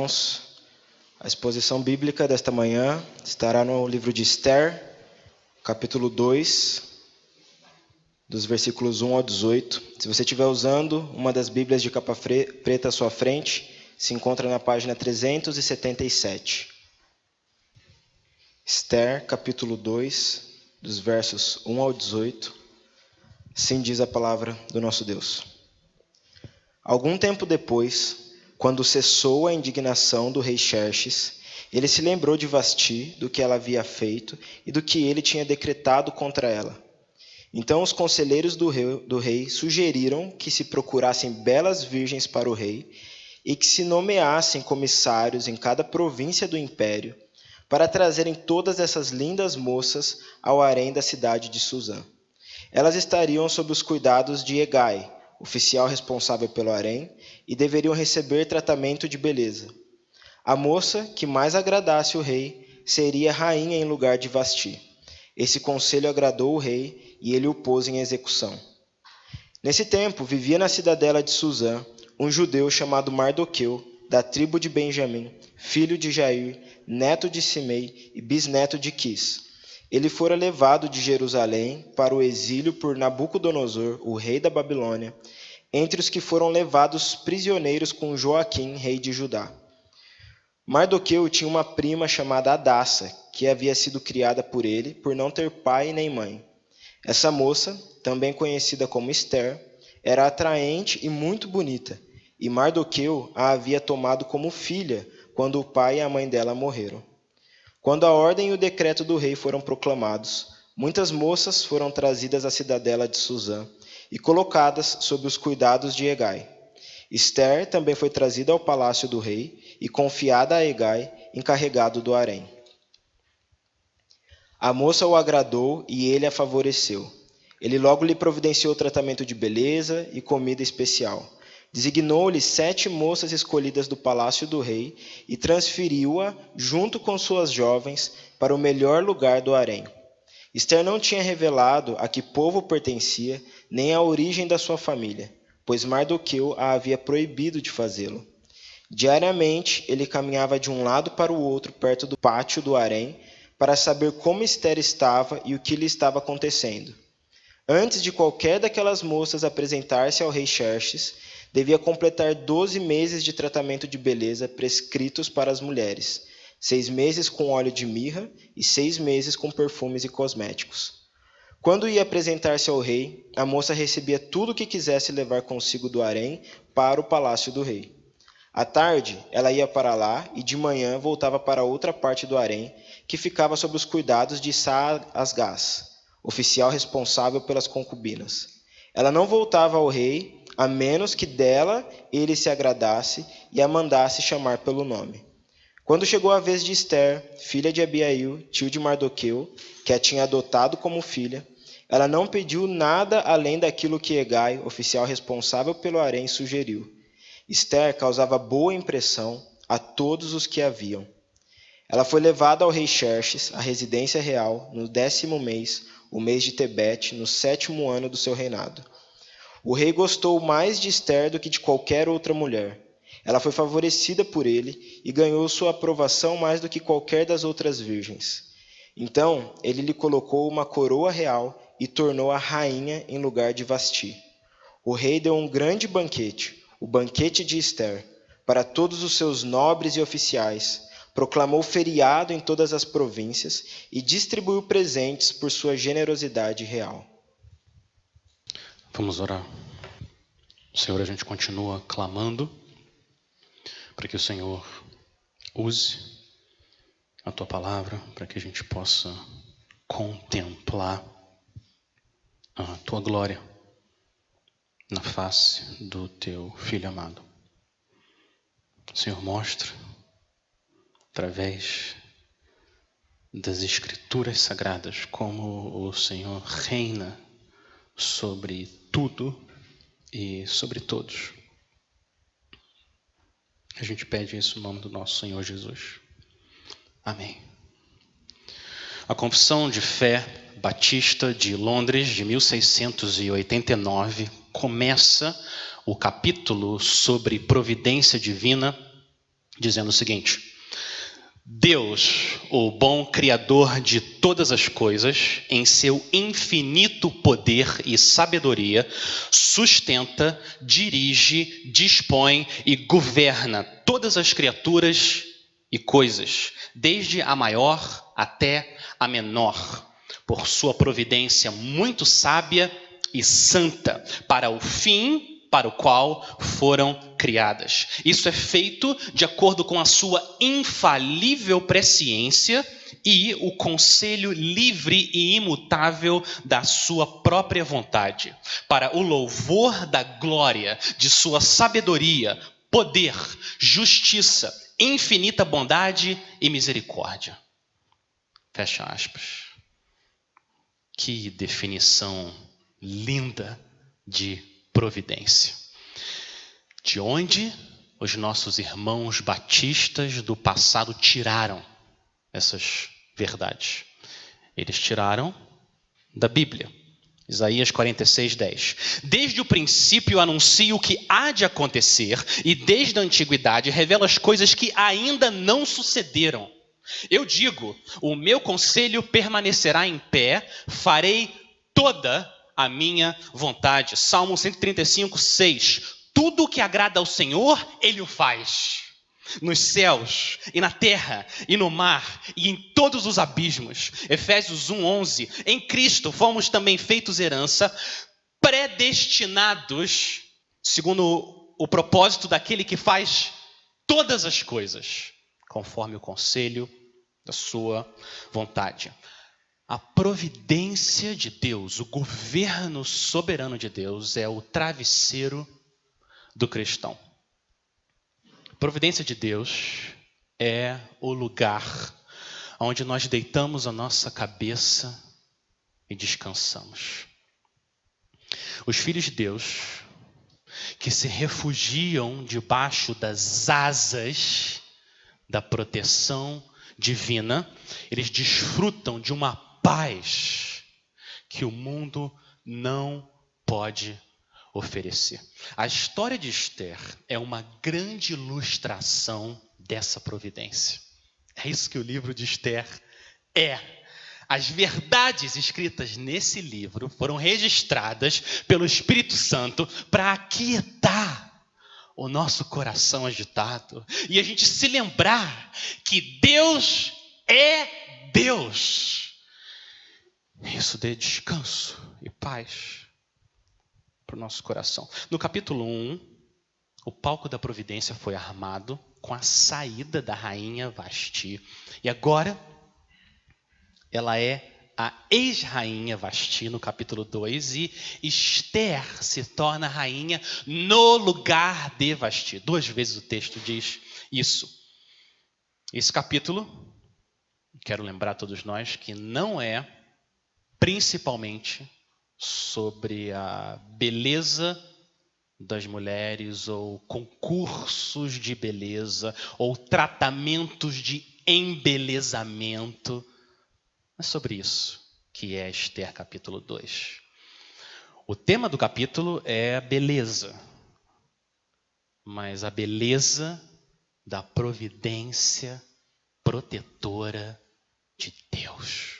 irmãos. A exposição bíblica desta manhã estará no livro de Esther, capítulo 2, dos versículos 1 ao 18. Se você estiver usando uma das Bíblias de capa preta à sua frente, se encontra na página 377. Esther, capítulo 2, dos versos 1 ao 18. Assim diz a palavra do nosso Deus. Algum tempo depois, quando cessou a indignação do rei Xerxes, ele se lembrou de Vasti, do que ela havia feito e do que ele tinha decretado contra ela. Então os conselheiros do rei sugeriram que se procurassem belas virgens para o rei e que se nomeassem comissários em cada província do império para trazerem todas essas lindas moças ao harém da cidade de Suzã. Elas estariam sob os cuidados de Hegai, oficial responsável pelo harém, e deveriam receber tratamento de beleza. A moça que mais agradasse o rei seria rainha em lugar de Vasti. Esse conselho agradou o rei e ele o pôs em execução. Nesse tempo, vivia na cidadela de Suzã um judeu chamado Mardoqueu, da tribo de Benjamim, filho de Jair, neto de Simei e bisneto de Quis. Ele fora levado de Jerusalém para o exílio por Nabucodonosor, o rei da Babilônia, entre os que foram levados prisioneiros com Joaquim, rei de Judá. Mardoqueu tinha uma prima chamada Hadassa, que havia sido criada por ele, por não ter pai nem mãe. Essa moça, também conhecida como Esther, era atraente e muito bonita, e Mardoqueu a havia tomado como filha quando o pai e a mãe dela morreram. Quando a ordem e o decreto do rei foram proclamados, muitas moças foram trazidas à cidadela de Suzã e colocadas sob os cuidados de Hegai. Esther também foi trazida ao palácio do rei e confiada a Hegai, encarregado do harém. A moça o agradou e ele a favoreceu. Ele logo lhe providenciou tratamento de beleza e comida especial. Designou-lhe 7 moças escolhidas do palácio do rei e transferiu-a, junto com suas jovens, para o melhor lugar do harém. Esther não tinha revelado a que povo pertencia, nem a origem da sua família, pois Mardoqueu a havia proibido de fazê-lo. Diariamente, ele caminhava de um lado para o outro perto do pátio do harém, para saber como Esther estava e o que lhe estava acontecendo. Antes de qualquer daquelas moças apresentar-se ao rei Xerxes, devia completar 12 meses de tratamento de beleza prescritos para as mulheres, 6 meses com óleo de mirra e 6 meses com perfumes e cosméticos. Quando ia apresentar-se ao rei, a moça recebia tudo o que quisesse levar consigo do harém para o palácio do rei. À tarde, ela ia para lá e de manhã voltava para outra parte do harém, que ficava sob os cuidados de Saasgás, oficial responsável pelas concubinas. Ela não voltava ao rei, a menos que dela ele se agradasse e a mandasse chamar pelo nome. Quando chegou a vez de Esther, filha de Abiail, tio de Mardoqueu, que a tinha adotado como filha, ela não pediu nada além daquilo que Hegai, oficial responsável pelo harém, sugeriu. Esther causava boa impressão a todos os que a viam. Ela foi levada ao rei Xerxes, à residência real, no 10º mês, o mês de Tebete, no 7º ano do seu reinado. O rei gostou mais de Esther do que de qualquer outra mulher. Ela foi favorecida por ele e ganhou sua aprovação mais do que qualquer das outras virgens. Então, ele lhe colocou uma coroa real e tornou-a rainha em lugar de Vasti. O rei deu um grande banquete, o banquete de Esther, para todos os seus nobres e oficiais, proclamou feriado em todas as províncias e distribuiu presentes por sua generosidade real. Vamos orar. Senhor, a gente continua clamando para que o Senhor use a Tua palavra, para que a gente possa contemplar a Tua glória na face do Teu Filho amado. Senhor, mostra, através das Escrituras Sagradas, como o Senhor reina sobre tudo e sobre todos. A gente pede isso no nome do nosso Senhor Jesus. Amém. A Confissão de Fé Batista de Londres, de 1689, começa o capítulo sobre providência divina dizendo o seguinte: Deus, o bom Criador de todas as coisas, em seu infinito poder e sabedoria, sustenta, dirige, dispõe e governa todas as criaturas e coisas, desde a maior até a menor, por sua providência muito sábia e santa, para o fim para o qual foram criadas. Isso é feito de acordo com a sua infalível presciência e o conselho livre e imutável da sua própria vontade, para o louvor da glória de sua sabedoria, poder, justiça, infinita bondade e misericórdia. Fecha aspas. Que definição linda de providência. De onde os nossos irmãos batistas do passado tiraram essas verdades? Eles tiraram da Bíblia. Isaías 46:10. Desde o princípio anuncio o que há de acontecer, e desde a antiguidade revela as coisas que ainda não sucederam. Eu digo, o meu conselho permanecerá em pé, farei toda a minha vontade. Salmo 135:6. Tudo o que agrada ao Senhor, Ele o faz. Nos céus, e na terra, e no mar, e em todos os abismos. Efésios 1:11. Em Cristo fomos também feitos herança, predestinados, segundo o propósito daquele que faz todas as coisas, conforme o conselho da sua vontade. A providência de Deus, o governo soberano de Deus é o travesseiro do cristão. A providência de Deus é o lugar onde nós deitamos a nossa cabeça e descansamos. Os filhos de Deus que se refugiam debaixo das asas da proteção divina, eles desfrutam de uma paz que o mundo não pode oferecer. A história de Esther é uma grande ilustração dessa providência. É isso que o livro de Esther é. As verdades escritas nesse livro foram registradas pelo Espírito Santo para aquietar o nosso coração agitado e a gente se lembrar que Deus é Deus. Isso dê descanso e paz para o nosso coração. No capítulo 1, o palco da providência foi armado com a saída da rainha Vasti. E agora ela é a ex-rainha Vasti no capítulo 2 e Esther se torna rainha no lugar de Vasti. 2 vezes o texto diz isso. Esse capítulo, quero lembrar a todos nós que não é principalmente sobre a beleza das mulheres ou concursos de beleza ou tratamentos de embelezamento. É sobre isso que é Esther capítulo 2. O tema do capítulo é a beleza, mas a beleza da providência protetora de Deus.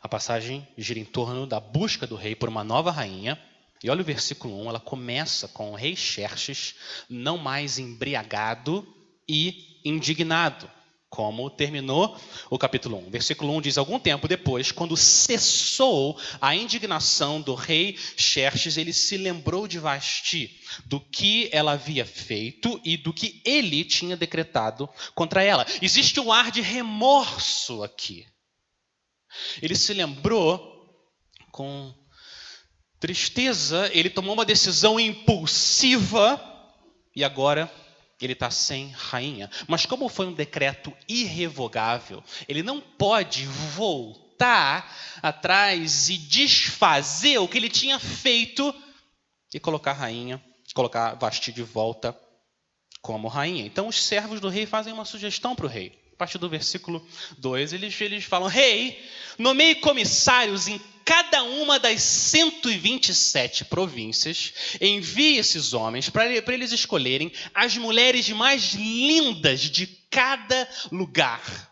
A passagem gira em torno da busca do rei por uma nova rainha. E olha o versículo 1, ela começa com o rei Xerxes, não mais embriagado e indignado, como terminou o capítulo 1. Versículo 1 diz: algum tempo depois, quando cessou a indignação do rei Xerxes, ele se lembrou de Vasti, do que ela havia feito e do que ele tinha decretado contra ela. Existe um ar de remorso aqui. Ele se lembrou com tristeza, ele tomou uma decisão impulsiva e agora ele está sem rainha. Mas como foi um decreto irrevogável, ele não pode voltar atrás e desfazer o que ele tinha feito e colocar Vasti de volta como rainha. Então os servos do rei fazem uma sugestão para o rei. A partir do versículo 2, eles falam: rei, nomeie comissários em cada uma das 127 províncias envie esses homens para eles escolherem as mulheres mais lindas de cada lugar.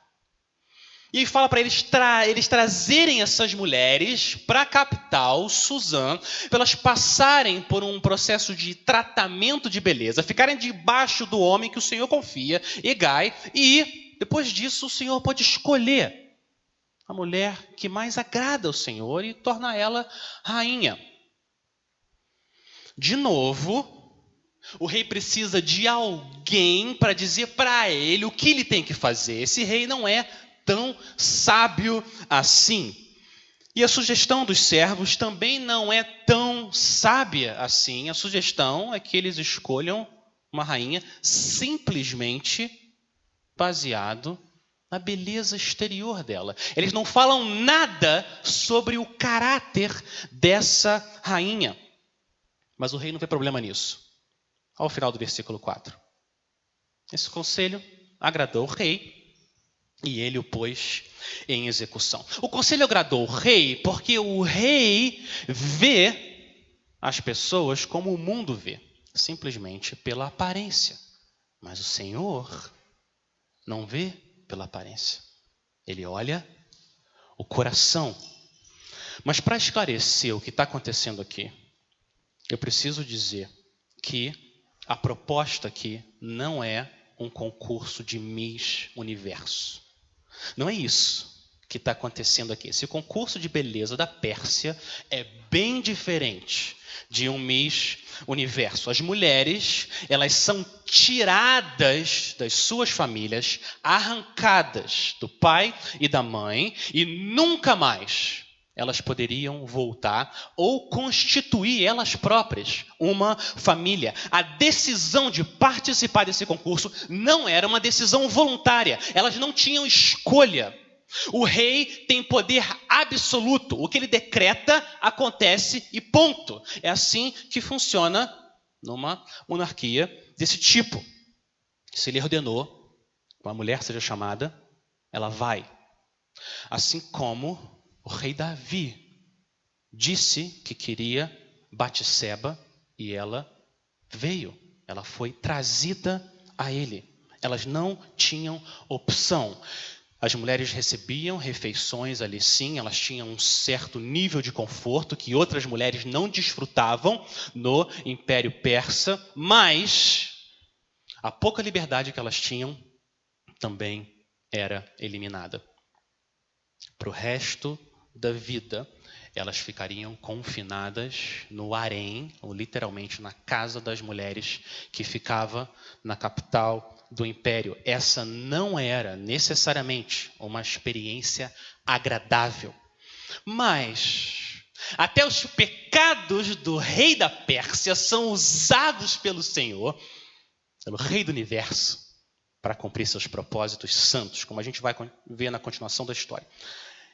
E fala para eles trazerem essas mulheres para a capital, Suzã, para elas passarem por um processo de tratamento de beleza, ficarem debaixo do homem que o Senhor confia, Hegai, e depois disso o Senhor pode escolher a mulher que mais agrada ao Senhor e torna ela rainha. De novo, o rei precisa de alguém para dizer para ele o que ele tem que fazer. Esse rei não é tão sábio assim. E a sugestão dos servos também não é tão sábia assim. A sugestão é que eles escolham uma rainha simplesmente baseado na beleza exterior dela. Eles não falam nada sobre o caráter dessa rainha. Mas o rei não vê problema nisso. Ao final do versículo 4. Esse conselho agradou o rei e ele o pôs em execução. O conselho agradou o rei porque o rei vê as pessoas como o mundo vê, simplesmente pela aparência. Mas o Senhor não vê pela aparência. Ele olha o coração. Mas para esclarecer o que está acontecendo aqui, eu preciso dizer que a proposta aqui não é um concurso de Miss Universo. Não é isso que está acontecendo aqui. Esse concurso de beleza da Pérsia é bem diferente de um Miss Universo. As mulheres, elas são tiradas das suas famílias, arrancadas do pai e da mãe, e nunca mais elas poderiam voltar ou constituir elas próprias uma família. A decisão de participar desse concurso não era uma decisão voluntária. Elas não tinham escolha. O rei tem poder absoluto. O que ele decreta acontece e ponto. É assim que funciona numa monarquia desse tipo. Se ele ordenou que uma mulher seja chamada, ela vai. Assim como o rei Davi disse que queria Batseba e ela veio. Ela foi trazida a ele. Elas não tinham opção. As mulheres recebiam refeições ali sim, elas tinham um certo nível de conforto que outras mulheres não desfrutavam no Império Persa, mas a pouca liberdade que elas tinham também era eliminada. Para o resto da vida, elas ficariam confinadas no harém, ou literalmente na casa das mulheres que ficava na capital do império. Essa não era necessariamente uma experiência agradável. Mas até os pecados do rei da Pérsia são usados pelo Senhor, pelo rei do universo, para cumprir seus propósitos santos, como a gente vai ver na continuação da história.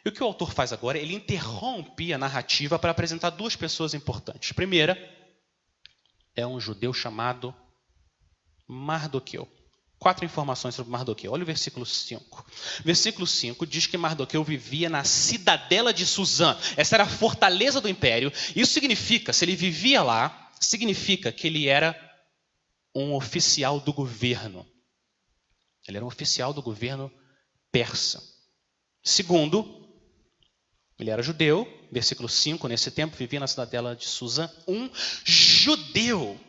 E o que o autor faz agora, ele interrompe a narrativa para apresentar duas pessoas importantes. A primeira é um judeu chamado Mardoqueu. 4 informações sobre Mardoqueu. Olha o versículo 5. Versículo 5 diz que Mardoqueu vivia na cidadela de Suzã. Essa era a fortaleza do império. Isso significa, se ele vivia lá, significa que ele era um oficial do governo. Ele era um oficial do governo persa. Segundo, ele era judeu, versículo 5, nesse tempo vivia na cidadela de Suzã, um judeu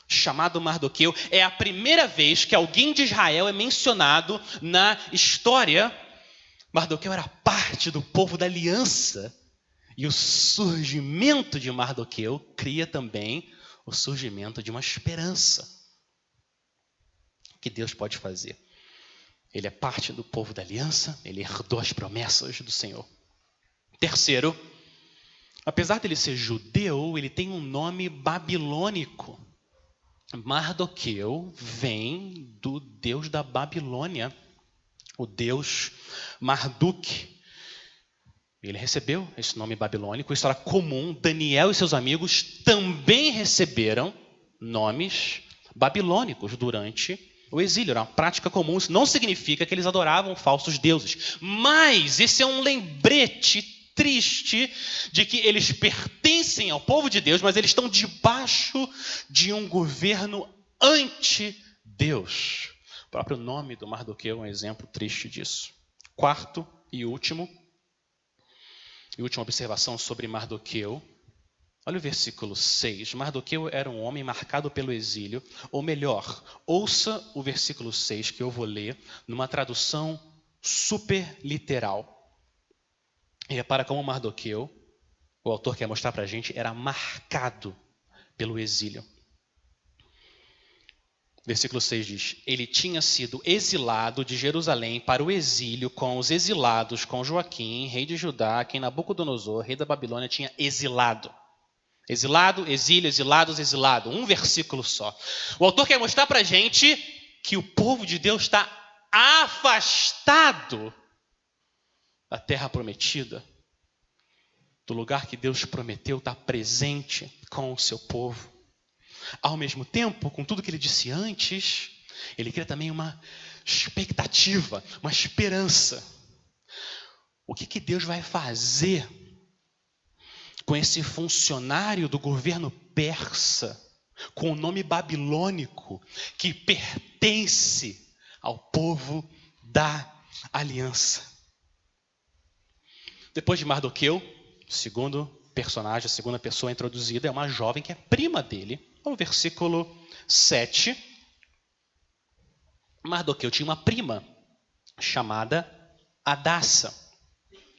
chamado Mardoqueu. É a primeira vez que alguém de Israel é mencionado na história. Mardoqueu era parte do povo da aliança. E o surgimento de Mardoqueu cria também o surgimento de uma esperança. O que Deus pode fazer? Ele é parte do povo da aliança, ele herdou as promessas do Senhor. Terceiro, apesar dele ser judeu, ele tem um nome babilônico. Mardoqueu vem do deus da Babilônia, o deus Marduk. Ele recebeu esse nome babilônico, isso era comum. Daniel e seus amigos também receberam nomes babilônicos durante o exílio. Era uma prática comum. Isso não significa que eles adoravam falsos deuses. Mas esse é um lembrete triste de que eles pertencem ao povo de Deus, mas eles estão debaixo de um governo anti-Deus. O próprio nome do Mardoqueu é um exemplo triste disso. Quarto e última observação sobre Mardoqueu. Olha o versículo 6. Mardoqueu era um homem marcado pelo exílio, ou melhor, ouça o versículo 6 que eu vou ler numa tradução super literal. E repara como Mardoqueu, o autor quer mostrar para a gente, era marcado pelo exílio. Versículo 6 diz: ele tinha sido exilado de Jerusalém para o exílio com os exilados, com Joaquim, rei de Judá, quem Nabucodonosor, rei da Babilônia, tinha exilado. Exilado, exílio, exilados, exilado. Um versículo só. O autor quer mostrar para a gente que o povo de Deus está afastado da terra prometida, do lugar que Deus prometeu, está presente com o seu povo. Ao mesmo tempo, com tudo que ele disse antes, ele cria também uma expectativa, uma esperança. O que Deus vai fazer com esse funcionário do governo persa, com o nome babilônico, que pertence ao povo da aliança? Depois de Mardoqueu, o segundo personagem, a segunda pessoa introduzida é uma jovem que é prima dele. No versículo 7, Mardoqueu tinha uma prima chamada Hadassa,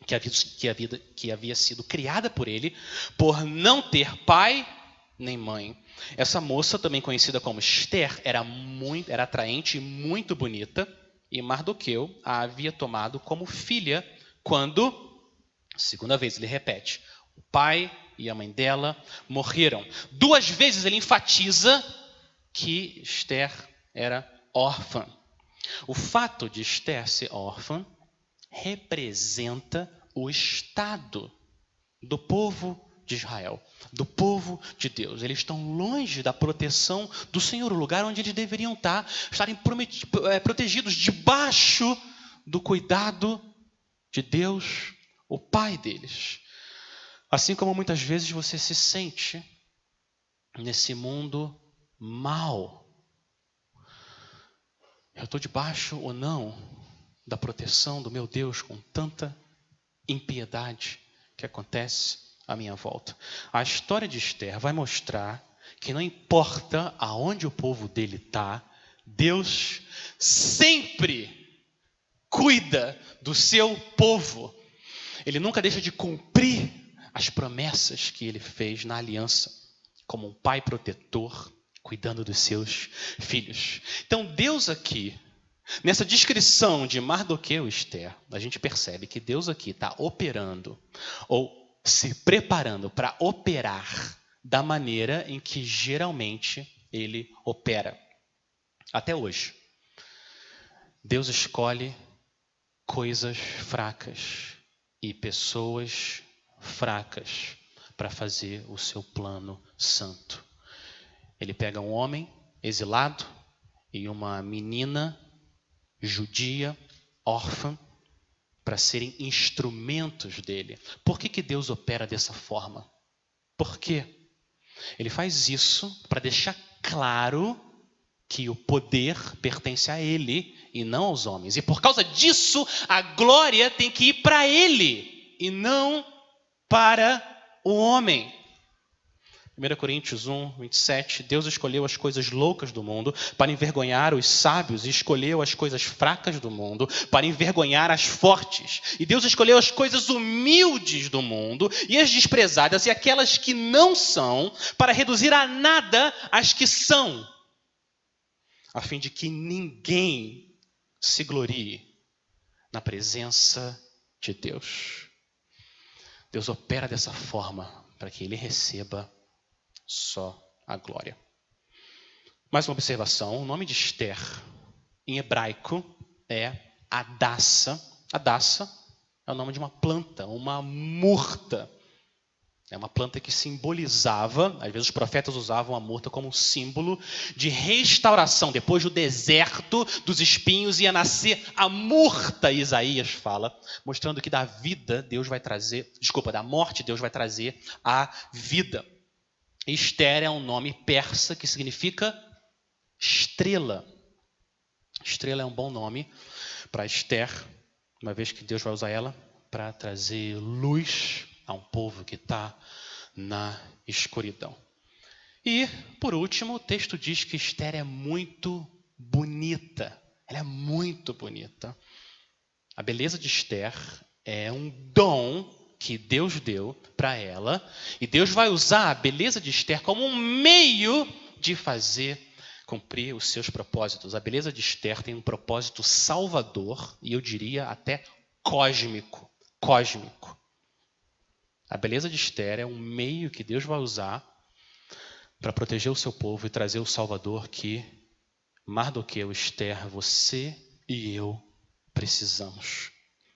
que havia sido criada por ele por não ter pai nem mãe. Essa moça, também conhecida como Esther, era atraente e muito bonita, e Mardoqueu a havia tomado como filha quando, segunda vez ele repete, o pai e a mãe dela morreram. 2 vezes ele enfatiza que Esther era órfã. O fato de Esther ser órfã representa o estado do povo de Israel, do povo de Deus. Eles estão longe da proteção do Senhor, o lugar onde eles deveriam estarem protegidos, debaixo do cuidado de Deus, o Pai deles. Assim como muitas vezes você se sente nesse mundo mal. Eu estou debaixo ou não da proteção do meu Deus com tanta impiedade que acontece à minha volta? A história de Esther vai mostrar que não importa aonde o povo dele está, Deus sempre cuida do seu povo. Ele nunca deixa de cumprir as promessas que ele fez na aliança, como um pai protetor, cuidando dos seus filhos. Então Deus aqui, nessa descrição de Mardoqueu e Esther, a gente percebe que Deus aqui está operando, ou se preparando para operar da maneira em que geralmente ele opera. Até hoje, Deus escolhe coisas fracas e pessoas fracas para fazer o seu plano santo. Ele pega um homem exilado e uma menina judia, órfã, para serem instrumentos dele. Por que Deus opera dessa forma? Por quê? Ele faz isso para deixar claro que o poder pertence a ele e não aos homens. E por causa disso, a glória tem que ir para ele e não para o homem. 1 Coríntios 1, 27, Deus escolheu as coisas loucas do mundo para envergonhar os sábios e escolheu as coisas fracas do mundo para envergonhar as fortes. E Deus escolheu as coisas humildes do mundo e as desprezadas e aquelas que não são para reduzir a nada as que são, a fim de que ninguém se glorie na presença de Deus. Deus opera dessa forma para que ele receba só a glória. Mais uma observação, o nome de Esther em hebraico é Hadassa. Hadassa é o nome de uma planta, uma murta. É uma planta que simbolizava, às vezes os profetas usavam a murta como um símbolo de restauração. Depois do deserto, dos espinhos, ia nascer a murta, Isaías fala, mostrando que da vida Deus vai trazer, da morte Deus vai trazer a vida. Ester é um nome persa que significa estrela. Estrela é um bom nome para Ester, uma vez que Deus vai usar ela para trazer luz a um povo que está na escuridão. E, por último, o texto diz que Ester é muito bonita. Ela é muito bonita. A beleza de Ester é um dom que Deus deu para ela. E Deus vai usar a beleza de Ester como um meio de fazer cumprir os seus propósitos. A beleza de Ester tem um propósito salvador e eu diria até cósmico. Cósmico. A beleza de Ester é um meio que Deus vai usar para proteger o seu povo e trazer o Salvador que Mardoqueu, Ester, você e eu precisamos.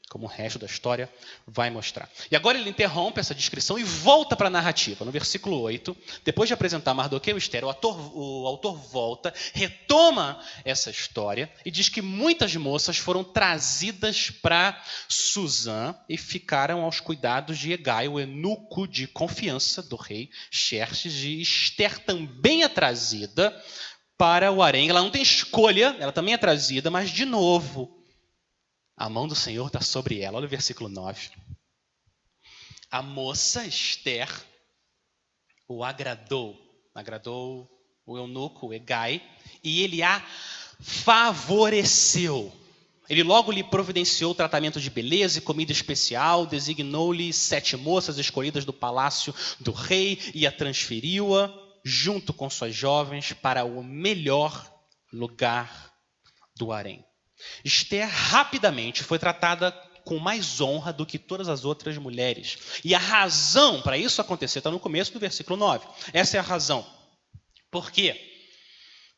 Como o resto da história vai mostrar. E agora ele interrompe essa descrição e volta para a narrativa. No versículo 8, depois de apresentar Mardoqueu e Ester, o autor volta, retoma essa história e diz que muitas moças foram trazidas para Susã e ficaram aos cuidados de Hegai, o eunuco de confiança do rei Xerxes. E Ester também é trazida para o harém. Ela não tem escolha, ela também é trazida, mas de novo, a mão do Senhor está sobre ela. Olha o versículo 9. A moça Ester o agradou o eunuco, o Hegai, e ele a favoreceu. Ele logo lhe providenciou tratamento de beleza e comida especial, designou-lhe 7 moças escolhidas do palácio do rei e a transferiu-a, junto com suas jovens, para o melhor lugar do harém. Ester rapidamente foi tratada com mais honra do que todas as outras mulheres. E a razão para isso acontecer está no começo do versículo 9. Essa é a razão. Por quê?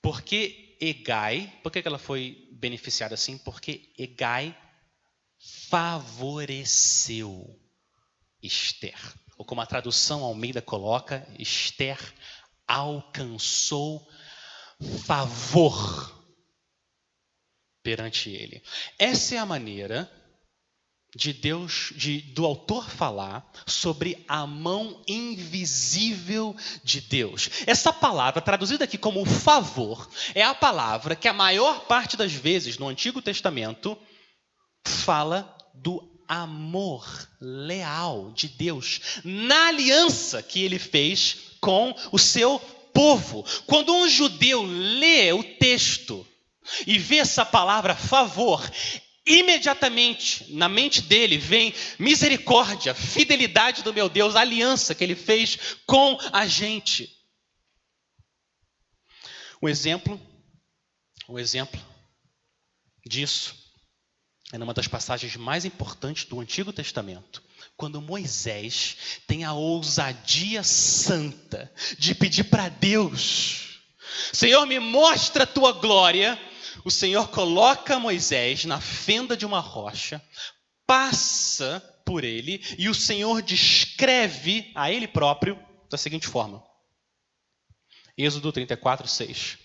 Porque Hegai, por que ela foi beneficiada assim? Porque Hegai favoreceu Ester. Ou como a tradução Almeida coloca, Ester alcançou favor perante ele. Essa é a maneira de Deus, do autor falar sobre a mão invisível de Deus. Essa palavra, traduzida aqui como favor, é a palavra que a maior parte das vezes no Antigo Testamento fala do amor leal de Deus na aliança que ele fez com o seu povo. Quando um judeu lê o texto e vê essa palavra favor, imediatamente na mente dele vem misericórdia, fidelidade do meu Deus, a aliança que ele fez com a gente. Um exemplo disso é numa das passagens mais importantes do Antigo Testamento, quando Moisés tem a ousadia santa de pedir para Deus: Senhor, me mostra a tua glória. O Senhor coloca Moisés na fenda de uma rocha, passa por ele e o Senhor descreve a ele próprio da seguinte forma. Êxodo 34:6.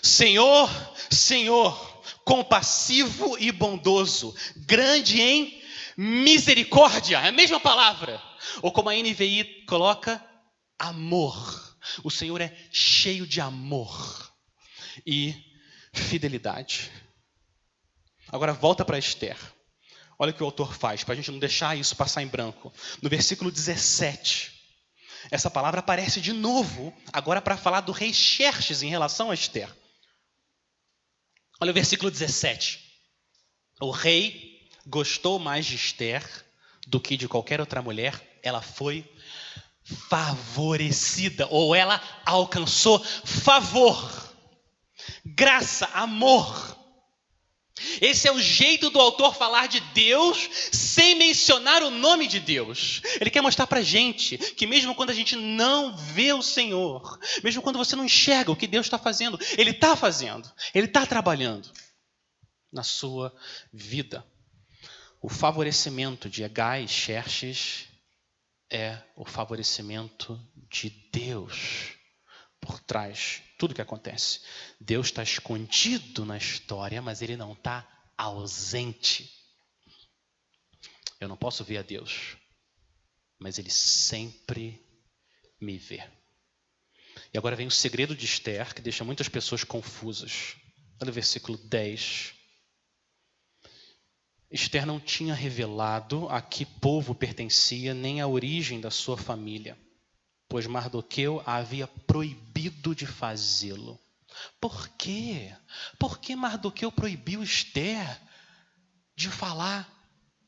Senhor, Senhor, compassivo e bondoso, grande em misericórdia. É a mesma palavra. Ou como a NVI coloca, amor. O Senhor é cheio de amor e fidelidade. Agora volta para Ester. Olha o que o autor faz, para a gente não deixar isso passar em branco. No versículo 17, essa palavra aparece de novo, agora para falar do rei Xerxes em relação a Ester. Olha o versículo 17. O rei gostou mais de Ester do que de qualquer outra mulher. Ela foi favorecida, ou ela alcançou favor, graça, amor. Esse é o jeito do autor falar de Deus sem mencionar o nome de Deus. Ele quer mostrar para a gente que mesmo quando a gente não vê o Senhor, mesmo quando você não enxerga o que Deus está fazendo, Ele está fazendo, Ele está trabalhando na sua vida. O favorecimento de Hegai e Xerxes é o favorecimento de Deus por trás de tudo que acontece. Deus está escondido na história, mas ele não está ausente. Eu não posso ver a Deus, mas ele sempre me vê. E agora vem o segredo de Esther, que deixa muitas pessoas confusas. Olha o versículo 10. Esther não tinha revelado a que povo pertencia, nem a origem da sua família, pois Mardoqueu a havia proibido de fazê-lo. Por quê? Por que Mardoqueu proibiu Esther de falar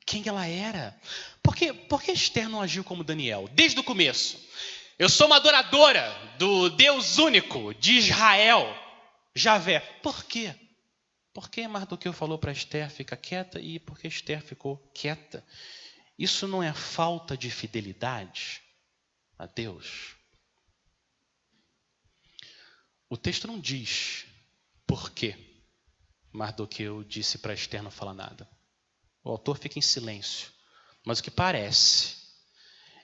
quem ela era? Por que Esther não agiu como Daniel? Desde o começo. Eu sou uma adoradora do Deus único de Israel, Javé. Por quê? Por que Mardoqueu falou para Esther, fica quieta, e por que Esther ficou quieta? Isso não é falta de fidelidade a Deus? O texto não diz por que Mardoqueu disse para Esther não falar nada. O autor fica em silêncio. Mas o que parece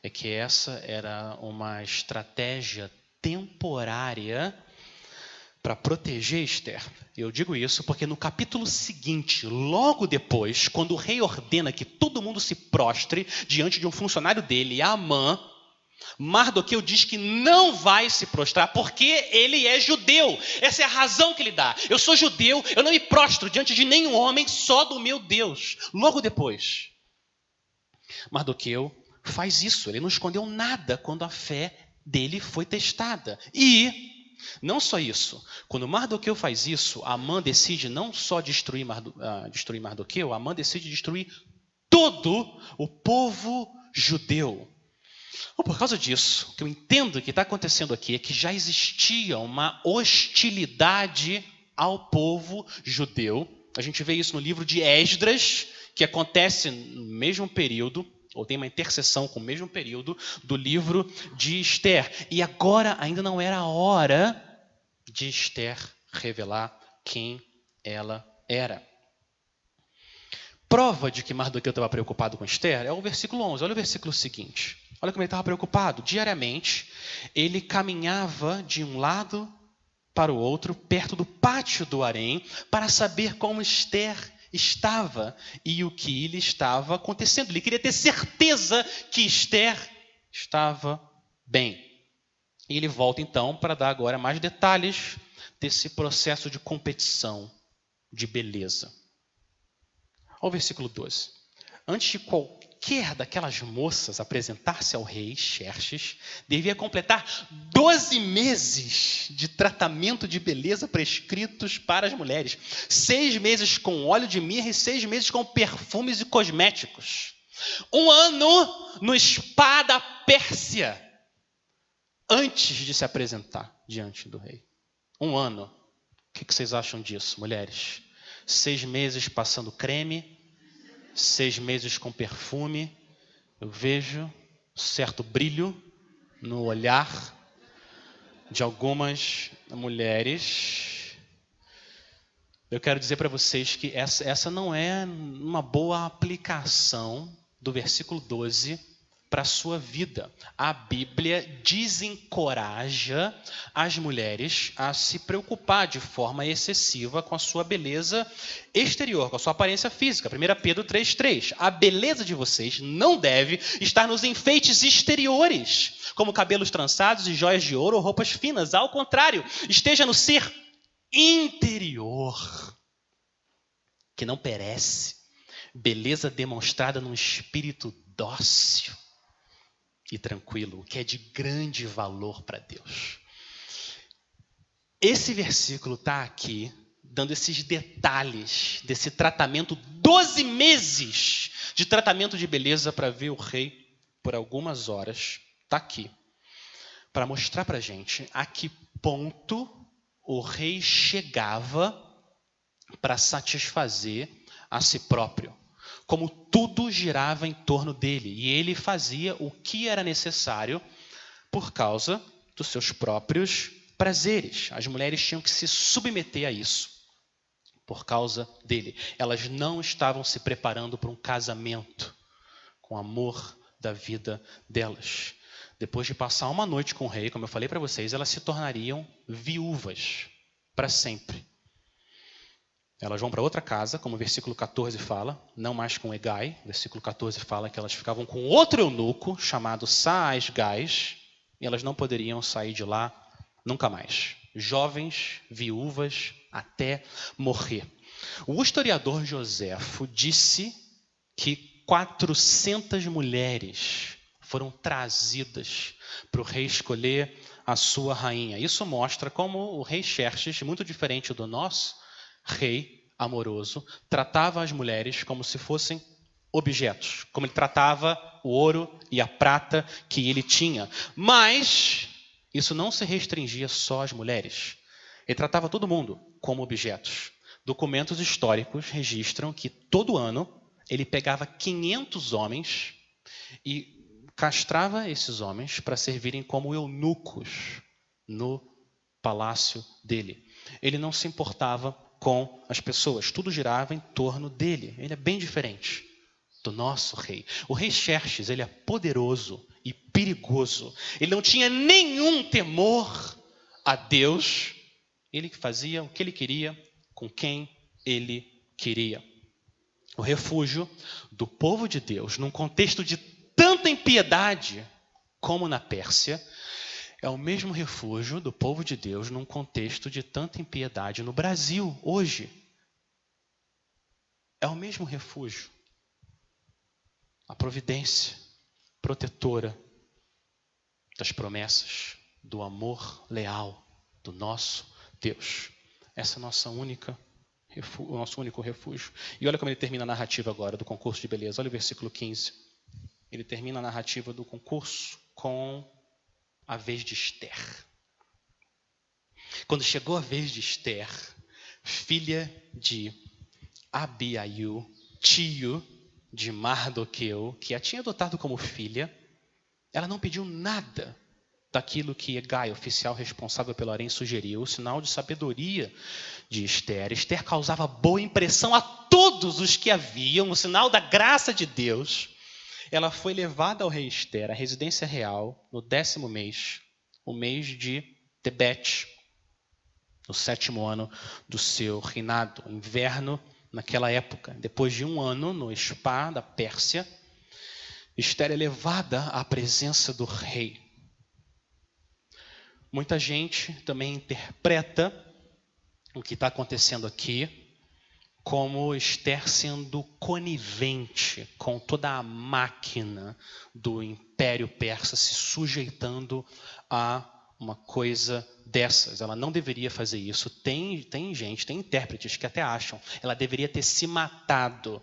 é que essa era uma estratégia temporária para proteger Esther. Eu digo isso porque no capítulo seguinte, logo depois, quando o rei ordena que todo mundo se prostre diante de um funcionário dele, Amã, Mardoqueu diz que não vai se prostrar porque ele é judeu. Essa é a razão que ele dá. Eu sou judeu, eu não me prostro diante de nenhum homem, só do meu Deus. Logo depois, Mardoqueu faz isso. Ele não escondeu nada quando a fé dele foi testada. E não só isso. Quando Mardoqueu faz isso, Amã decide não só destruir Mardoqueu, Amã decide destruir todo o povo judeu. Por causa disso, o que eu entendo que está acontecendo aqui é que já existia uma hostilidade ao povo judeu. A gente vê isso no livro de Esdras, que acontece no mesmo período, ou tem uma interseção com o mesmo período do livro de Esther. E agora ainda não era a hora de Esther revelar quem ela era. Prova de que Mardoqueu estava preocupado com Esther é o versículo 11. Olha o versículo seguinte. Olha como ele estava preocupado. Diariamente, ele caminhava de um lado para o outro, perto do pátio do harém, para saber como Esther estava e o que lhe estava acontecendo. Ele queria ter certeza que Esther estava bem. E ele volta então para dar agora mais detalhes desse processo de competição de beleza. Olha o versículo 12. Antes de qualquer daquelas moças apresentar-se ao rei Xerxes, devia completar 12 meses de tratamento de beleza prescritos para as mulheres. 6 meses com óleo de mirra e 6 meses com perfumes e cosméticos. 1 ano no spa da Pérsia, antes de se apresentar diante do rei. 1 ano. O que vocês acham disso, mulheres? 6 meses passando creme, 6 meses com perfume. Eu vejo certo brilho no olhar de algumas mulheres. Eu quero dizer para vocês que essa não é uma boa aplicação do versículo 12 para a sua vida. A Bíblia desencoraja as mulheres a se preocupar de forma excessiva com a sua beleza exterior, com a sua aparência física. 1 Pedro 3,3. A beleza de vocês não deve estar nos enfeites exteriores, como cabelos trançados e joias de ouro ou roupas finas. Ao contrário, esteja no ser interior, que não perece. Beleza demonstrada num espírito dócil e tranquilo, o que é de grande valor para Deus. Esse versículo está aqui, dando esses detalhes desse tratamento, 12 meses de tratamento de beleza para ver o rei por algumas horas. Está aqui, para mostrar para a gente a que ponto o rei chegava para satisfazer a si próprio. Como tudo girava em torno dele. E ele fazia o que era necessário por causa dos seus próprios prazeres. As mulheres tinham que se submeter a isso por causa dele. Elas não estavam se preparando para um casamento com amor da vida delas. Depois de passar uma noite com o rei, como eu falei para vocês, elas se tornariam viúvas para sempre. Elas vão para outra casa, como o versículo 14 fala, não mais com Hegai. O versículo 14 fala que elas ficavam com outro eunuco chamado Saasgás, e elas não poderiam sair de lá nunca mais. Jovens, viúvas, até morrer. O historiador Joséfo disse que 400 mulheres foram trazidas para o rei escolher a sua rainha. Isso mostra como o rei Xerxes, muito diferente do nosso rei amoroso, tratava as mulheres como se fossem objetos, como ele tratava o ouro e a prata que ele tinha. Mas isso não se restringia só às mulheres. Ele tratava todo mundo como objetos. Documentos históricos registram que todo ano ele pegava 500 homens e castrava esses homens para servirem como eunucos no palácio dele. Ele não se importava com as pessoas, tudo girava em torno dele. Ele é bem diferente do nosso rei. O rei Xerxes, ele é poderoso e perigoso. Ele não tinha nenhum temor a Deus. Ele fazia o que ele queria, com quem ele queria. O refúgio do povo de Deus, num contexto de tanta impiedade como na Pérsia, é o mesmo refúgio do povo de Deus num contexto de tanta impiedade no Brasil, hoje. É o mesmo refúgio. A providência protetora das promessas, do amor leal do nosso Deus. Essa é a nossa o nosso único refúgio. E olha como ele termina a narrativa agora do concurso de beleza. Olha o versículo 15. Ele termina a narrativa do concurso com a vez de Esther. Quando chegou a vez de Esther, filha de Abiail, tio de Mardoqueu, que a tinha adotado como filha, ela não pediu nada daquilo que Hegai, oficial responsável pelo harém, sugeriu, o sinal de sabedoria de Esther. Esther causava boa impressão a todos os que a viam, o sinal da graça de Deus. Ela foi levada ao rei Esther, à residência real, no 10º mês, o mês de Tebete, no 7º ano do seu reinado, inverno naquela época. Depois de um ano no Spa da Pérsia, Esther é levada à presença do rei. Muita gente também interpreta o que está acontecendo aqui como Esther sendo conivente com toda a máquina do Império Persa, se sujeitando a uma coisa dessas. Ela não deveria fazer isso. Tem gente, tem intérpretes que até acham, ela deveria ter se matado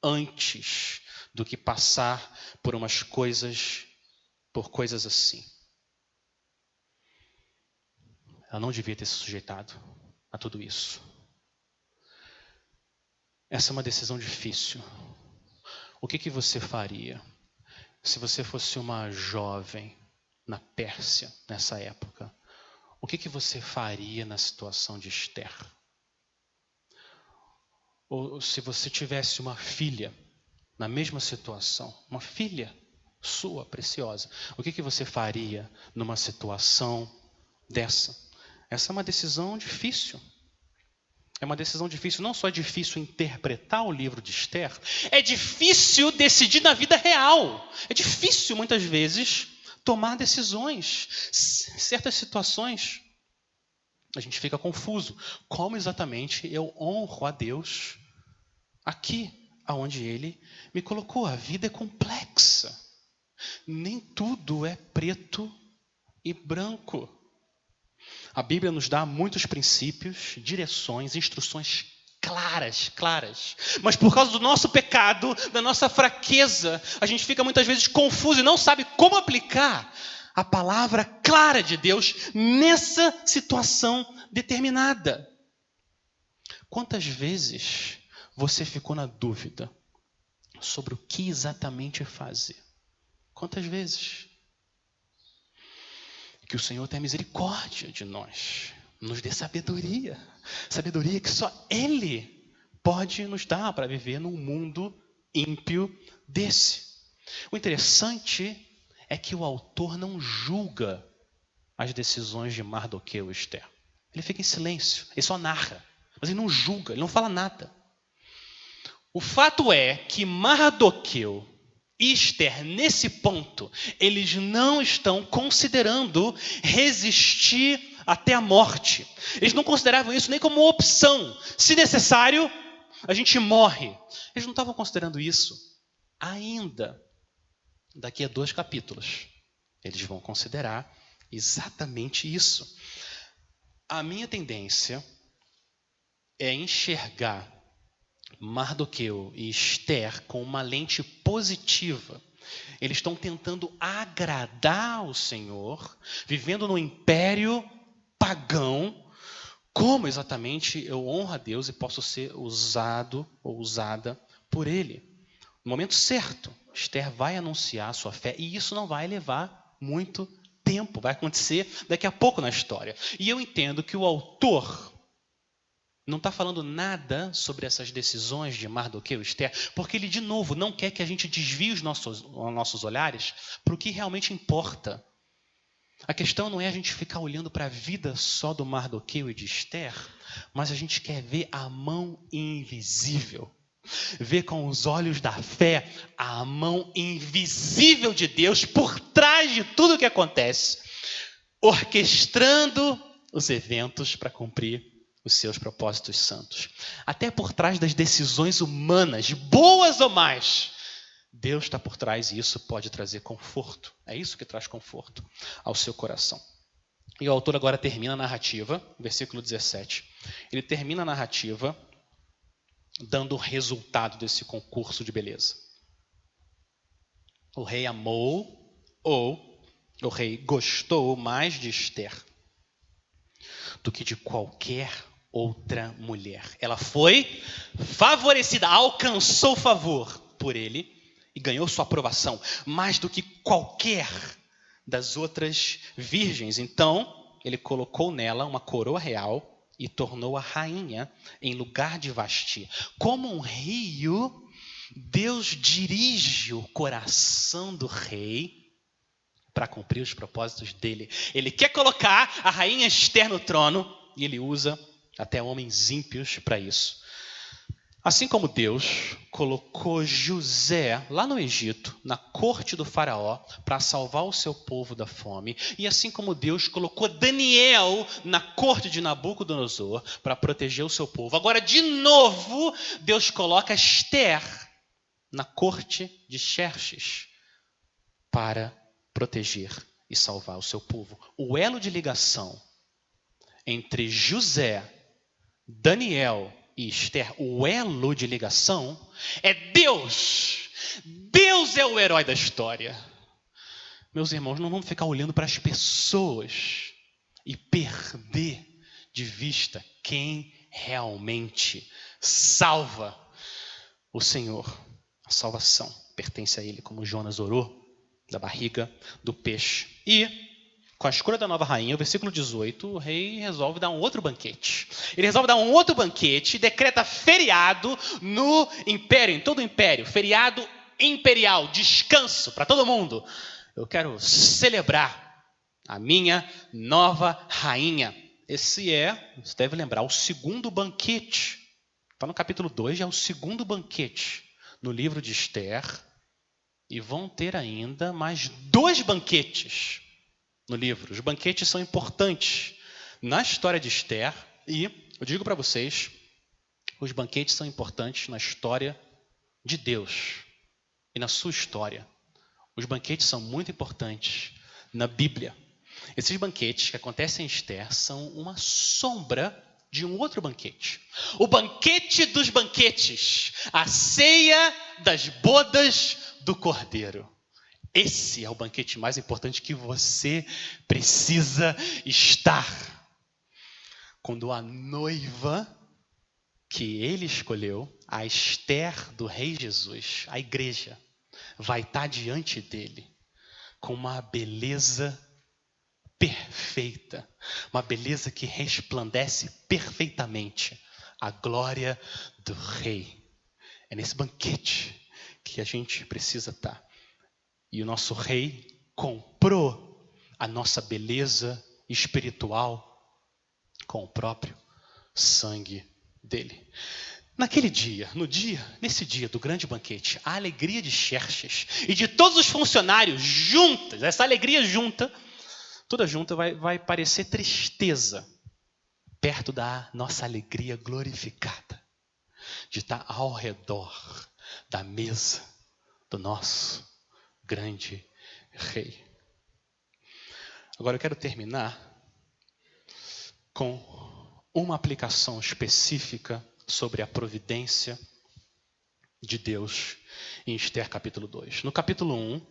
antes do que passar por coisas assim. Ela não devia ter se sujeitado a tudo isso. Essa é uma decisão difícil. O que você faria se você fosse uma jovem na Pérsia nessa época? O que você faria na situação de Esther? Ou se você tivesse uma filha na mesma situação, uma filha sua, preciosa, o que você faria numa situação dessa? Essa é uma decisão difícil. É uma decisão difícil. Não só é difícil interpretar o livro de Esther, é difícil decidir na vida real. É difícil, muitas vezes, tomar decisões. Em certas situações, a gente fica confuso. Como exatamente eu honro a Deus aqui, aonde Ele me colocou? A vida é complexa. Nem tudo é preto e branco. A Bíblia nos dá muitos princípios, direções, instruções claras. Mas por causa do nosso pecado, da nossa fraqueza, a gente fica muitas vezes confuso e não sabe como aplicar a palavra clara de Deus nessa situação determinada. Quantas vezes você ficou na dúvida sobre o que exatamente fazer? Quantas vezes? Que o Senhor tenha misericórdia de nós, nos dê sabedoria que só Ele pode nos dar para viver num mundo ímpio desse. O interessante é que o autor não julga as decisões de Mardoqueu e Esther. Ele fica em silêncio, ele só narra, mas ele não julga, ele não fala nada. O fato é que Mardoqueu e Esther, nesse ponto, eles não estão considerando resistir até a morte. Eles não consideravam isso nem como opção. Se necessário, a gente morre. Eles não estavam considerando isso ainda. Daqui a 2 capítulos, eles vão considerar exatamente isso. A minha tendência é enxergar Mardoqueu e Esther com uma lente positiva. Eles estão tentando agradar o Senhor, vivendo no império pagão. Como exatamente eu honro a Deus e posso ser usado ou usada por Ele? No momento certo, Esther vai anunciar a sua fé e isso não vai levar muito tempo. Vai acontecer daqui a pouco na história. E eu entendo que o autor não está falando nada sobre essas decisões de Mardoqueu e Esther, porque ele, de novo, não quer que a gente desvie os nossos olhares para o que realmente importa. A questão não é a gente ficar olhando para a vida só do Mardoqueu e de Esther, mas a gente quer ver a mão invisível. Ver com os olhos da fé a mão invisível de Deus por trás de tudo o que acontece, orquestrando os eventos para cumprir os seus propósitos santos. Até por trás das decisões humanas, boas ou más, Deus está por trás e isso pode trazer conforto. É isso que traz conforto ao seu coração. E o autor agora termina a narrativa, versículo 17. Ele termina a narrativa dando o resultado desse concurso de beleza. O rei amou, ou o rei gostou mais de Esther do que de qualquer outra mulher. Ela foi favorecida, alcançou favor por ele e ganhou sua aprovação, mais do que qualquer das outras virgens. Então, ele colocou nela uma coroa real e tornou-a rainha em lugar de Vasti. Como um rio, Deus dirige o coração do rei para cumprir os propósitos dele. Ele quer colocar a rainha Esther no trono e ele usa até homens ímpios para isso. Assim como Deus colocou José lá no Egito, na corte do faraó, para salvar o seu povo da fome, e assim como Deus colocou Daniel na corte de Nabucodonosor para proteger o seu povo, agora de novo Deus coloca Esther na corte de Xerxes para proteger e salvar o seu povo. O elo de ligação entre José, Daniel e Esther, o elo de ligação é Deus. Deus é o herói da história. Meus irmãos, não vamos ficar olhando para as pessoas e perder de vista quem realmente salva. O Senhor. A salvação pertence a Ele, como Jonas orou da barriga do peixe. E com a escolha da nova rainha, o versículo 18, o rei resolve dar um outro banquete. Ele resolve dar um outro banquete, decreta feriado no império, em todo o império. Feriado imperial, descanso para todo mundo. Eu quero celebrar a minha nova rainha. Esse você deve lembrar, o segundo banquete. Está no capítulo 2, já é o segundo banquete no livro de Esther. E vão ter ainda mais 2 banquetes no livro. Os banquetes são importantes na história de Esther e eu digo para vocês, os banquetes são importantes na história de Deus e na sua história. Os banquetes são muito importantes na Bíblia. Esses banquetes que acontecem em Esther são uma sombra de um outro banquete. O banquete dos banquetes, a ceia das bodas do Cordeiro. Esse é o banquete mais importante que você precisa estar. Quando a noiva que ele escolheu, a Esther do Rei Jesus, a igreja, vai estar diante dele com uma beleza perfeita, uma beleza que resplandece perfeitamente a glória do Rei. É nesse banquete que a gente precisa estar. E o nosso rei comprou a nossa beleza espiritual com o próprio sangue dele. Naquele dia, nesse dia do grande banquete, a alegria de Xerxes e de todos os funcionários juntas, essa alegria junta, toda junta vai parecer tristeza perto da nossa alegria glorificada de estar ao redor da mesa do nosso grande rei. Agora eu quero terminar com uma aplicação específica sobre a providência de Deus em Esther capítulo 2. No capítulo 1,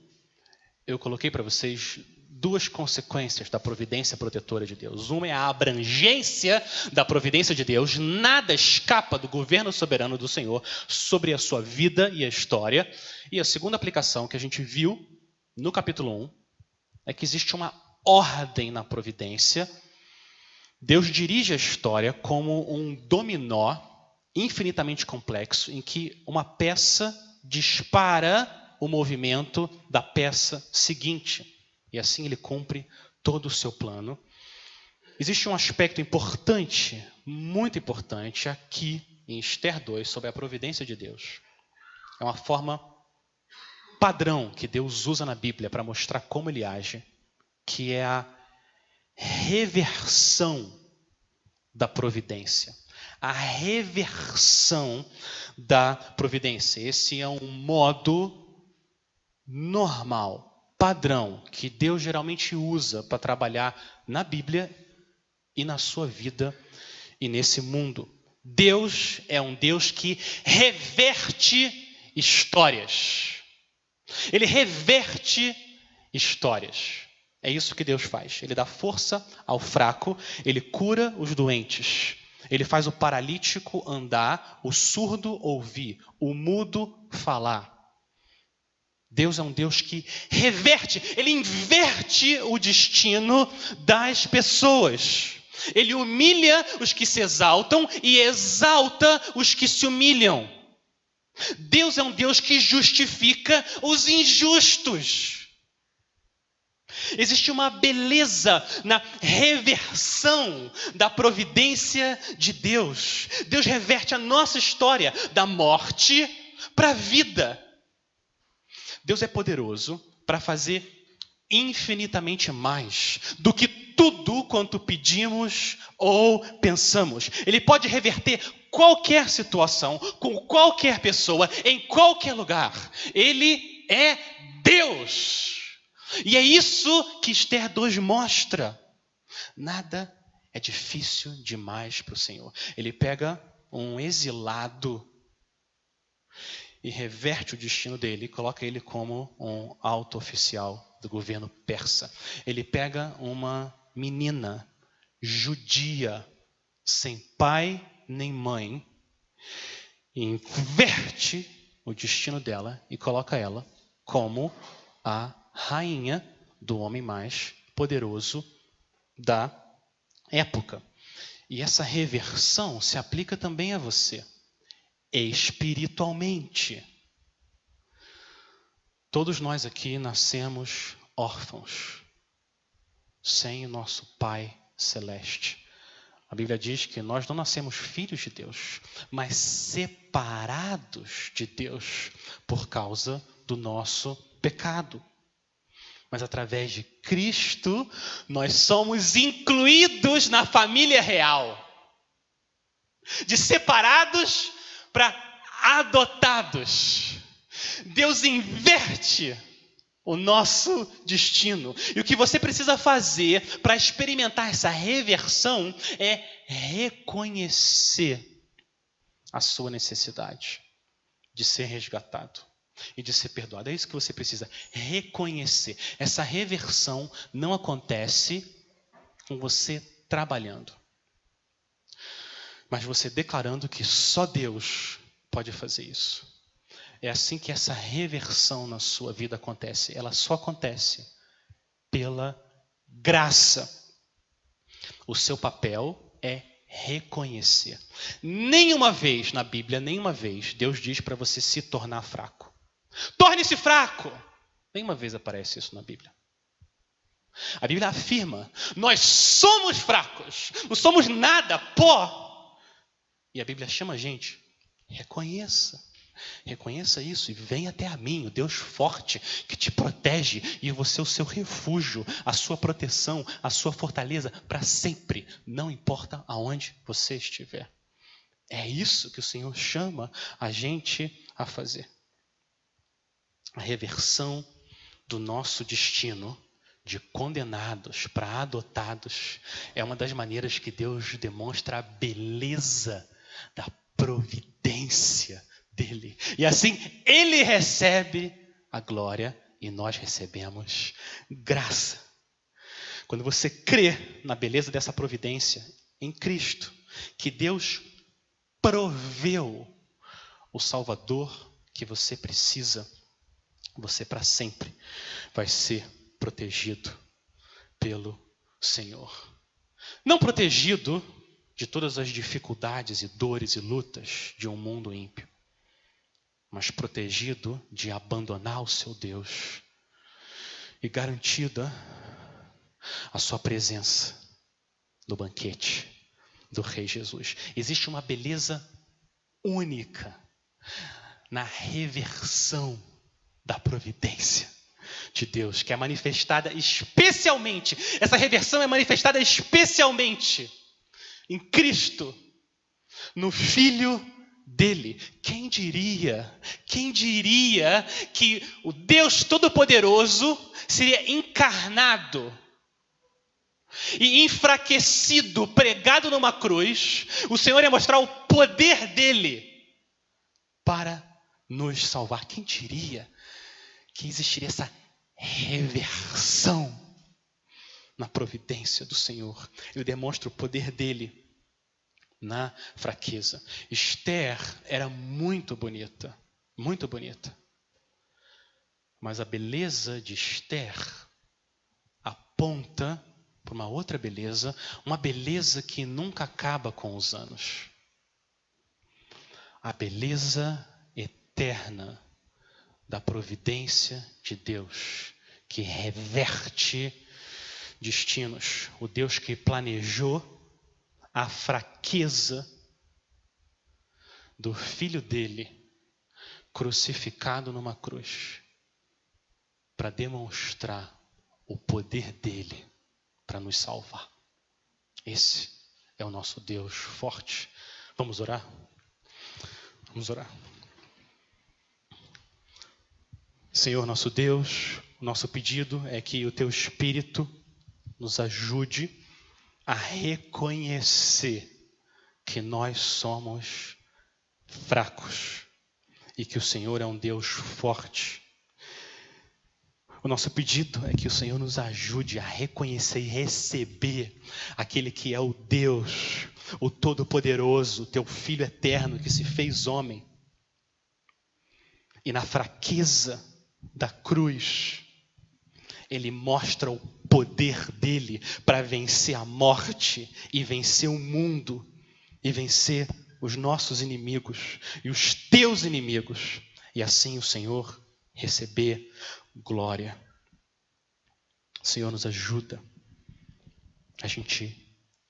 eu coloquei para vocês duas consequências da providência protetora de Deus. Uma é a abrangência da providência de Deus. Nada escapa do governo soberano do Senhor sobre a sua vida e a história. E a segunda aplicação que a gente viu no capítulo 1 é que existe uma ordem na providência. Deus dirige a história como um dominó infinitamente complexo, em que uma peça dispara o movimento da peça seguinte. E assim ele cumpre todo o seu plano. Existe um aspecto importante, muito importante, aqui em Esther 2, sobre a providência de Deus. É uma forma padrão que Deus usa na Bíblia para mostrar como ele age, que é a reversão da providência. A reversão da providência. Esse é um modo normal, padrão, que Deus geralmente usa para trabalhar na Bíblia e na sua vida e nesse mundo. Deus é um Deus que reverte histórias. Ele reverte histórias. É isso que Deus faz. Ele dá força ao fraco, ele cura os doentes. Ele faz o paralítico andar, o surdo ouvir, o mudo falar. Deus é um Deus que reverte, ele inverte o destino das pessoas. Ele humilha os que se exaltam e exalta os que se humilham. Deus é um Deus que justifica os injustos. Existe uma beleza na reversão da providência de Deus. Deus reverte a nossa história da morte para a vida. Deus é poderoso para fazer infinitamente mais do que tudo quanto pedimos ou pensamos. Ele pode reverter qualquer situação, com qualquer pessoa, em qualquer lugar. Ele é Deus. E é isso que Esther 2 mostra. Nada é difícil demais para o Senhor. Ele pega um exilado e reverte o destino dele, coloca ele como um alto oficial do governo persa. Ele pega uma menina judia, sem pai nem mãe, e inverte o destino dela e coloca ela como a rainha do homem mais poderoso da época. E essa reversão se aplica também a você, espiritualmente. Todos nós aqui nascemos órfãos, sem o nosso Pai Celeste. A Bíblia diz que nós não nascemos filhos de Deus, mas separados de Deus por causa do nosso pecado. Mas através de Cristo, nós somos incluídos na família real. De separados para adotados. Deus inverte o nosso destino. E o que você precisa fazer para experimentar essa reversão é reconhecer a sua necessidade de ser resgatado e de ser perdoado. É isso que você precisa reconhecer. Essa reversão não acontece com você trabalhando, mas você declarando que só Deus pode fazer isso. É assim que essa reversão na sua vida acontece. Ela só acontece pela graça. O seu papel é reconhecer. Nenhuma vez na Bíblia, nenhuma vez, Deus diz para você se tornar fraco. Torne-se fraco. Nenhuma vez aparece isso na Bíblia. A Bíblia afirma, nós somos fracos, não somos nada, pó. E a Bíblia chama a gente, reconheça isso e venha até a mim, o Deus forte que te protege e você é o seu refúgio, a sua proteção, a sua fortaleza para sempre, não importa aonde você estiver. É isso que o Senhor chama a gente a fazer. A reversão do nosso destino de condenados para adotados é uma das maneiras que Deus demonstra a beleza da providência dele. E assim ele recebe a glória e nós recebemos graça. Quando você crê na beleza dessa providência em Cristo, que Deus proveu o Salvador que você precisa, você para sempre vai ser protegido pelo Senhor. Não protegido de todas as dificuldades e dores e lutas de um mundo ímpio, mas protegido de abandonar o seu Deus e garantida a sua presença no banquete do Rei Jesus. Existe uma beleza única na reversão da providência de Deus, que é manifestada especialmente, essa reversão é manifestada especialmente em Cristo, no Filho dele. Quem diria que o Deus Todo-Poderoso seria encarnado e enfraquecido, pregado numa cruz, o Senhor ia mostrar o poder dele para nos salvar. Quem diria que existiria essa reversão na providência do Senhor? Ele demonstra o poder dele na fraqueza. Esther era muito bonita, mas a beleza de Esther aponta para uma outra beleza, uma beleza que nunca acaba com os anos. A beleza eterna da providência de Deus, que reverte destinos. O Deus que planejou a fraqueza do Filho dele, crucificado numa cruz, para demonstrar o poder dele para nos salvar. Esse é o nosso Deus forte. Vamos orar? Vamos orar. Senhor nosso Deus, o nosso pedido é que o Teu Espírito nos ajude a reconhecer que nós somos fracos e que o Senhor é um Deus forte. O nosso pedido é que o Senhor nos ajude a reconhecer e receber aquele que é o Deus, o Todo-Poderoso, Teu Filho eterno que se fez homem. E na fraqueza da cruz, Ele mostra o poder dele para vencer a morte e vencer o mundo e vencer os nossos inimigos e os teus inimigos. E assim o Senhor receber glória. Senhor, nos ajuda a gente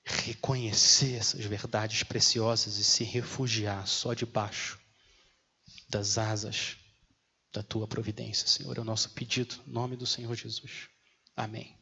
reconhecer essas verdades preciosas e se refugiar só debaixo das asas da Tua providência, Senhor. É o nosso pedido, em nome do Senhor Jesus. Amém.